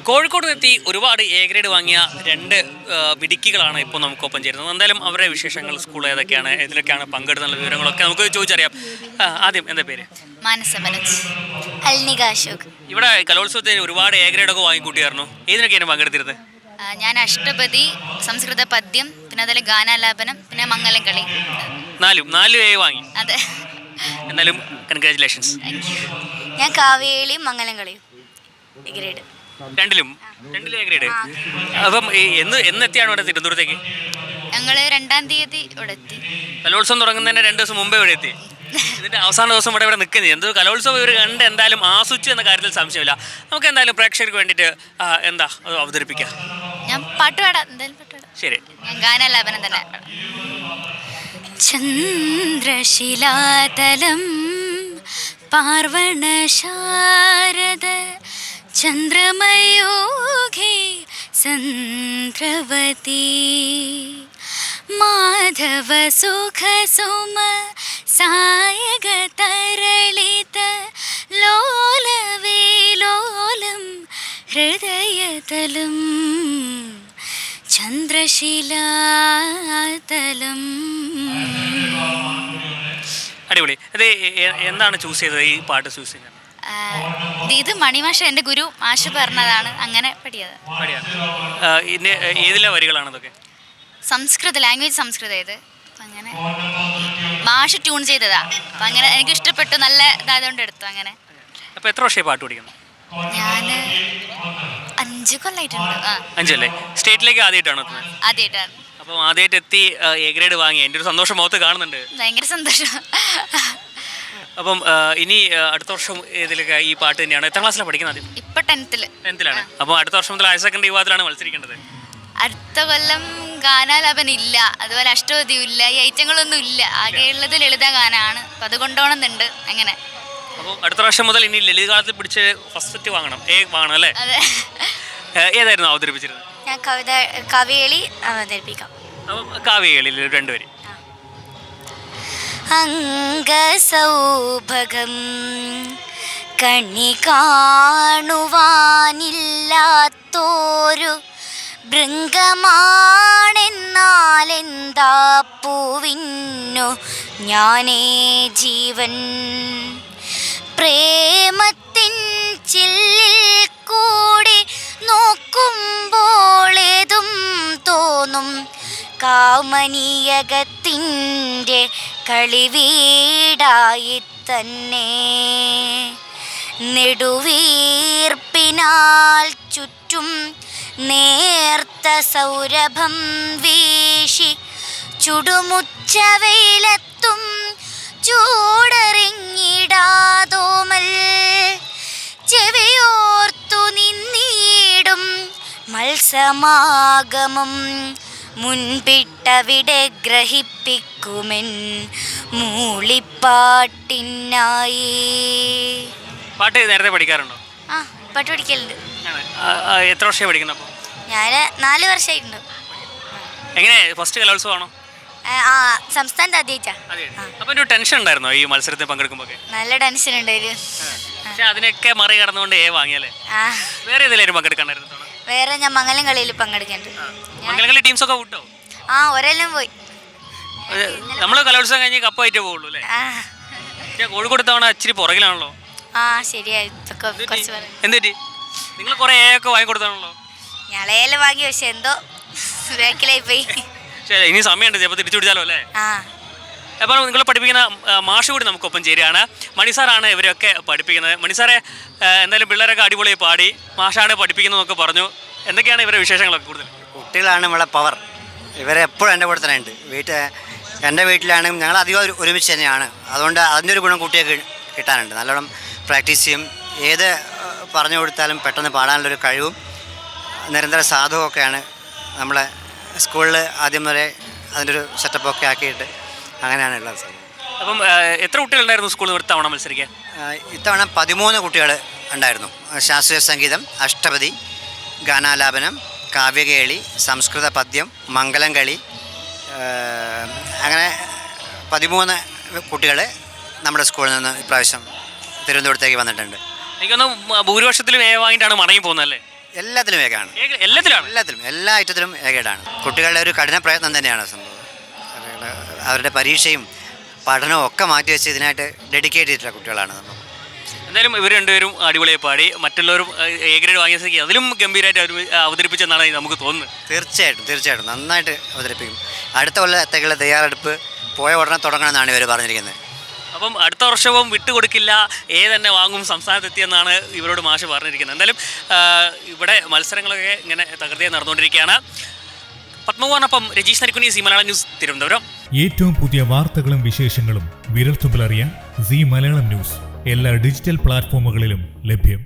കോഴിക്കോട് എത്തി ഒരുപാട് A grade വാങ്ങിയ രണ്ട് മിടുക്കികളാണ് ഇപ്പോൾ നമുക്കൊപ്പം ചേരുന്നത്. എന്തായാലും അവരുടെ വിശേഷങ്ങൾ, സ്കൂൾ ഏതൊക്കെയാണ്, ഇതിലൊക്കെയാണ് പങ്കെടുത്തുള്ള വിവരങ്ങളൊക്കെ നമുക്ക് ചോദിച്ചറിയാം. ആദ്യം എന്താ പേര്? മാനസ മനോജ്. അൽനിക അശോക്. ഇവിടെ കലോത്സവത്തിന് ഒരുപാട് എ ഗ്രേഡൊക്കെ വാങ്ങിക്കൂട്ടിയായിരുന്നു. ഏതിനൊക്കെയാണ് പങ്കെടുത്തിരുന്നത്? ഞാൻ അഷ്ടപതി, സംസ്കൃത പദ്യം, പിന്നെ അതിൽ ഗാനാലാപനം, പിന്നെ മംഗലം കളി. നാലും എ വാങ്ങി. അതെ. എന്തായാലും കൺഗ്രാജുലേഷൻസ്. ഞാൻ കാവേളിയും മംഗലം കളിയും ഗ്രേഡ്. രണ്ടിലും എ ഗ്രേഡ്. അപ്പം എന്നെത്തിയാണ് ഇവിടെ തിരുവനന്തപുരത്തേക്ക്? ഞങ്ങൾ 2-ാം തീയതി ഇവിടെ എത്തി. കലോത്സവം തുടങ്ങുന്നതിന് 2 ദിവസം മുമ്പേ ഇവിടെ എത്തി. ഇതിന്റെ അവസാന ദിവസം ഇവിടെ നിൽക്കുന്നത് എന്തോ കലോത്സവം ഇവർ കണ്ട് എന്തായാലും ആസ്വദിച്ചു എന്ന കാര്യത്തിൽ സംശയമില്ല. നമുക്ക് എന്തായാലും പ്രേക്ഷകർക്ക് വേണ്ടിയിട്ട് എന്താ അത് അവതരിപ്പിക്കാം. ഞാൻ പാട്ട് പാടാം. എന്തായാലും പാട്ട് പാടാം. ശരി. ഞാൻ ഗാനാലാപനം തന്നെ. ചന്ദ്രശിലാതലം പാർവണ ശാരദ ചന്ദ്രമയൂഖി സന്ദ്രവതി മാധവ സുഖ സുമ സായക തരളിത ലോലവേലോലം ഹൃദയതലം ചന്ദ്രശിലാതലം. അടിപൊളി. അത് എന്താണ് ചൂസ് ചെയ്തത്, ഈ പാട്ട് ചൂസ് ചെയ്തത്? ഇത് മണിമാഷ എൻ്റെ ഗുരു മാഷ് പറഞ്ഞതാണ്, അങ്ങനെ പഠിയത്. ഏതിലെ വരികളാണ് അതൊക്കെ? സംസ്കൃത ലാംഗ്വേജ്, സംസ്കൃതം ഇത്. അപ്പം അങ്ങനെ മാഷ് ട്യൂൺ ചെയ്തതാ. അപ്പം അങ്ങനെ എനിക്ക് ഇഷ്ടപ്പെട്ടു, നല്ല ഇതായതുകൊണ്ട് എടുത്തു. അങ്ങനെ. അപ്പോൾ എത്ര വർഷമായി പാട്ട് പഠിക്കുന്നു? ഞാൻ 5 കൊല്ലമായിട്ടുണ്ട്. 5 അല്ലേ? സ്റ്റേറ്റിലേക്ക് ആദ്യമായിട്ടാണോ? ആദ്യമായിട്ടാണ്. അപ്പം ആദ്യമായിട്ട് എത്തി എ ഗ്രേഡ് വാങ്ങി. എൻ്റെ ഒരു സന്തോഷം മുഖത്ത് കാണുന്നുണ്ട്. ഭയങ്കര സന്തോഷം. അപ്പം ഇനി അടുത്ത വർഷം ഇതിലൊക്കെ ഈ പാട്ട് തന്നെയാണ്. എത്ര ക്ലാസ്സിലാണ് പഠിക്കുന്നത്? ഇപ്പം 10th-ലാണ്. അപ്പോൾ അടുത്ത വർഷം മുതൽ ഹയർ സെക്കൻഡറി വിഭാഗത്തിലാണ് മത്സരിക്കേണ്ടത്. അടുത്ത കൊല്ലം ഗാനാലാപനം ഇല്ല, അതുപോലെ അഷ്ടപതിയും ഇല്ല, ഈ ഐറ്റങ്ങളൊന്നും ഇല്ല. ആകെയുള്ളത് ലളിത ഗാനമാണ്. അപ്പം അത് കൊണ്ടുപോകണമെന്നുണ്ട്. അങ്ങനെ. അപ്പോൾ അടുത്ത വർഷം മുതൽ ഇനി ലളിതഗാനത്തിൽ പിടിച്ച് ഫസ്റ്റ് വാങ്ങണം, വാങ്ങണം അല്ലേ? അതെ. ഏതായിരുന്നു അവതരിപ്പിച്ചിരുന്നത്? ഞാൻ കവികളി അവതരിപ്പിക്കാം. അപ്പം കാവ്യകളിൽ 2 വരി. അംഗസൗഭഗം കണി കാണുവാനില്ലാത്തോരു ഭൃംഗമാണെന്നാലെന്താ പൂവിന്നു ഞാനേ ജീവൻ. പ്രേമത്തിൻ ചില്ലിൽ കൂടി നോക്കുമ്പോളേതും തോന്നും കാമനീയകത്തിൻ്റെ കളിവീടായി തന്നെ. നെടുവീർപ്പിനാൽ ചുറ്റും നേർത്ത സൗരഭം വീശി ചുടുമുച്ചവയിലെത്തും ചൂടറിഞ്ഞിടാതോമൽ ചെവിയോർത്തു നിന്നീടും മത്സമാഗമം മുൻപിട്ടവിടെ ഗ്രഹിപ്പിക്കുമെൻ മൂളിപ്പാട്ടിനായി. പാട്ട് നേരത്തെ പഠിക്കാറുണ്ടോ? പാട്ട് പഠിക്കലുണ്ട്. എത്ര വർഷമായി പഠിക്കുന്നു? അപ്പോൾ ഞാൻ 4 വർഷമായിട്ടുണ്ട്. എങ്ങനെ, ഫസ്റ്റ് കലോത്സവമാണോ? സംസ്ഥാനത്ത് ആദ്യമായിട്ടാ. അപ്പം ഒരു ടെൻഷൻ ഉണ്ടായിരുന്നോ ഈ മത്സരത്തിൽ പങ്കെടുക്കുമ്പോൾ? നല്ല ടെൻഷൻ ഉണ്ടായിരുന്നു. പക്ഷെ അതിനൊക്കെ മറികടന്നുകൊണ്ട് വാങ്ങിയല്ലേ? വേറെ ഏതിലായിരുന്നു പങ്കെടുക്കണ്ടായിരുന്നു? വേറെ ഞാൻ മംഗലം കളിയിൽ പങ്കെടുക്കുന്നുണ്ട്. മംഗലം കളി ടീംസൊക്കെ വിട്ടോ? ഒരെല്ലാം പോയി. നമ്മൾ കലോത്സവം കഴിഞ്ഞ് കപ്പായിട്ടേ പോകുള്ളൂ അല്ലേ? കോഴിക്കോട് തവണ ഇച്ചിരി പുറകിലാണല്ലോ. ശരിയായി. എന്തുപറ്റി? നിങ്ങൾ കുറെ ഒക്കെ വാങ്ങിക്കൊടുത്താണല്ലോ. ഞാളേലും വാങ്ങി, പക്ഷെ എന്തോ ബാക്കിലായി പോയി. ശരി, ഇനി സമയമുണ്ട്, ചിലപ്പോൾ തിരിച്ചു പിടിച്ചാലോ അല്ലേ? അപ്പോൾ നിങ്ങൾ പഠിപ്പിക്കുന്ന മാഷ് കൂടി നമുക്കൊപ്പം ചേരുകയാണ്. മണിസാറാണ് ഇവരൊക്കെ പഠിപ്പിക്കുന്നത്. മണിസാറെ, എന്തായാലും പിള്ളേരൊക്കെ അടിപൊളിയായി പാടി, മാഷാണ് പഠിപ്പിക്കുന്നതെന്നൊക്കെ പറഞ്ഞു. എന്തൊക്കെയാണ് ഇവരുടെ വിശേഷങ്ങളൊക്കെ? കൂടുതൽ കുട്ടികളാണ് നമ്മളെ പവർ. ഇവരെ എപ്പോഴും എൻ്റെ കൂടെ തന്നെ ഉണ്ട്. എൻ്റെ വീട്ടിലാണെങ്കിൽ ഞങ്ങൾ അധികം ഒരുമിച്ച് തന്നെയാണ്. അതുകൊണ്ട് അതിൻ്റെ ഒരു ഗുണം കുട്ടിയൊക്കെ കിട്ടാനുണ്ട്. നല്ലോണം പ്രാക്ടീസ് ചെയ്യും. ഏത് പറഞ്ഞു കൊടുത്താലും പെട്ടെന്ന് പാടാനുള്ളൊരു കഴിവും നിരന്തര സാധുവൊക്കെയാണ് നമ്മളെ സ്കൂളിൽ ആദ്യം വരെ അതിൻ്റെ ഒരു സെറ്റപ്പൊക്കെ ആക്കിയിട്ട് അങ്ങനെയാണ് ഉള്ളത്. അപ്പം എത്ര കുട്ടികളുണ്ടായിരുന്നു സ്കൂളിൽ ഇത്തവണ മത്സരിക്കാൻ? ഇത്തവണ 13 കുട്ടികൾ ഉണ്ടായിരുന്നു. ശാസ്ത്രീയ സംഗീതം, അഷ്ടപതി, ഗാനാലാപനം, കാവ്യകേളി, സംസ്കൃത പദ്യം, മംഗലം കളി, അങ്ങനെ 13 കുട്ടികൾ നമ്മുടെ സ്കൂളിൽ നിന്ന് ഇപ്രാവശ്യം തിരുവനന്തപുരത്തേക്ക് വന്നിട്ടുണ്ട്. എനിക്കൊന്ന് ഭൂരിപക്ഷത്തിലും വാങ്ങിയിട്ടാണ് മടങ്ങി പോകുന്നത് അല്ലേ? എല്ലാത്തിലും ഏകാണ്. എല്ലാത്തിലാണ്. എല്ലാ ഐറ്റത്തിലും ഏകേടാണ്. കുട്ടികളുടെ ഒരു കഠിന പ്രയത്നം തന്നെയാണ് സംഭവം. അവരുടെ പരീക്ഷയും പഠനവും ഒക്കെ മാറ്റി വെച്ച് ഇതിനായിട്ട് ഡെഡിക്കേറ്റ് ചെയ്തിട്ടുള്ള കുട്ടികളാണ് നമ്മൾ. എന്തായാലും ഇവർ രണ്ടുപേരും അടിപൊളിയായി പാടി, മറ്റുള്ളവരും എ ഗ്രേഡ് വാങ്ങിയ സ്ഥിതിക്ക് അതിലും ഗംഭീരമായിട്ട് അവർ അവതരിപ്പിച്ചെന്നാണ് നമുക്ക് തോന്നുന്നത്. തീർച്ചയായിട്ടും നന്നായിട്ട് അവതരിപ്പിക്കും. അടുത്ത കൊല്ലത്തേക്കുള്ള തയ്യാറെടുപ്പ് പോയ ഉടനെ തുടങ്ങണമെന്നാണ് ഇവർ പറഞ്ഞിരിക്കുന്നത്. അപ്പം അടുത്ത വർഷവും വിട്ടുകൊടുക്കില്ല, തന്നെ വാങ്ങും, സംസ്ഥാനത്തെത്തിയെന്നാണ് ഇവരോട് മാഷ് പറഞ്ഞിരിക്കുന്നത്. എന്തായാലും ഇവിടെ മത്സരങ്ങളൊക്കെ ഇങ്ങനെ തകൃതിയായി നടന്നുകൊണ്ടിരിക്കുകയാണ്. പത്മകുമാറിനൊപ്പം രജീഷ് നരിക്കുനി, സി മലയാളം ന്യൂസ്, തിരുവനന്തപുരം. ഏറ്റവും പുതിയ വാർത്തകളും വിശേഷങ്ങളും വിരൽത്തുമ്പിലറിയാൻ സി മലയാളം ന്യൂസ് എല്ലാ ഡിജിറ്റൽ പ്ലാറ്റ്ഫോമുകളിലും ലഭ്യം.